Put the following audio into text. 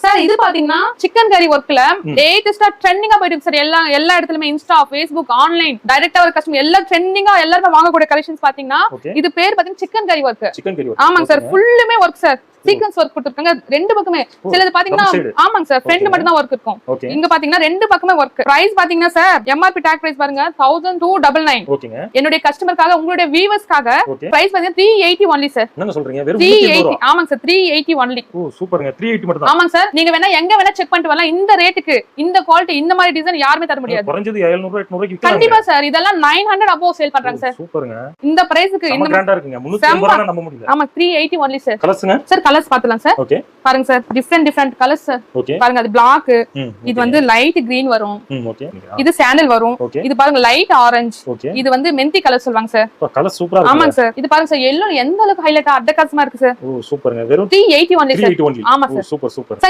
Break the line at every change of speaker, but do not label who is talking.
Sir இது பாத்தீங்கன்னா chicken கறி ஒர்க்ல லேட்டஸ்டா ட்ரெண்டிங்கா போயிட்டு சார் எல்லா இடத்துலயுமே இன்ஸ்டா ஃபேஸ்புக் ஆன்லைன் டைரக்டா ஒரு கஸ்டமர் எல்லாம் ட்ரெண்டிங்கா எல்லாரும் வாங்கக்கூடிய கலெக்ஷன்ஸ் பாத்தீங்கன்னா இது பேர் பாத்தீங்கன்னா சிக்கன் கறி ஒர்க். ஆமாங்க சார், ஃபுல்லுமே ஒர்க் சார். சீக்வென்ஸ் ஒர்க் கொடுத்திருக்காங்க ரெண்டு பக்கமே. சிலது பாத்தீங்கன்னா ஆமாங்க சார் ஃப்ரண்ட் மட்டும் தான் ஒர்க் இருக்கும். இங்க பாத்தீங்கன்னா ரெண்டு பக்கமே ஒர்க். பிரைஸ் பாத்தீங்கன்னா சார் எம்ஆர்பி டாக் பிரைஸ் பாருங்க 1299.
ஓகேங்க.
என்னுடைய கஸ்டமருக்காக உங்களுடைய வியூவர்ஸ்க்காக பிரைஸ் பாத்தீங்கன்னா 380 ஒன்லி சார்.
என்ன சொல்றீங்க? வெறும்
380. ஆமாங்க சார் 380 ஒன்லி.
ஓ சூப்பர்ங்க. 380 மட்டும் தான்.
ஆமாங்க சார், நீங்க வேணா எங்க வேணா செக் பண்ணிட்டு வரலாம். இந்த ரேட்டுக்கு இந்த குவாலிட்டி இந்த மாதிரி டிசைன் யாருமே தர முடியாது.
குறைஞ்சது 700 800 ரூபாய்க்கு விக்கலாம்.
கண்டிப்பா சார், இதெல்லாம் 900 above சேல் பண்றாங்க சார்.
சூப்பர்ங்க.
இந்த பிரைஸ்க்கு இந்த
கிராண்டா இருக்குங்க. 380 ரூபாய் நம்ப முடியல.
ஆமா 380 ஒன்லி சார்.
கலர்ஸ்ங்க
சார் கலர்ஸ் பாத்தலாம் சார்.
ஓகே
பாருங்க sir, different colours sir.
Okay
பாருங்க, அது Black, இது வந்து லைட் கிரீன் வரும்,
ஓகே
இது சாண்டல் வரும், இது பாருங்க லைட் ஆரஞ்சு,
ஓகே
இது வந்து மெந்தி கலர் சொல்வாங்க சார்.
கலர் சூப்பரா இருக்கு.
ஆமாங்க சார், இது பாருங்க சார் எல்லோ எந்த அளவுக்கு ஹைலைட்டா அட்டகாசமா இருக்கு சார்.
ஓ சூப்பர்ங்க. வெறும்
380 ஒன்லி சார்.
380
ஆமா சார்.
Super super
sir.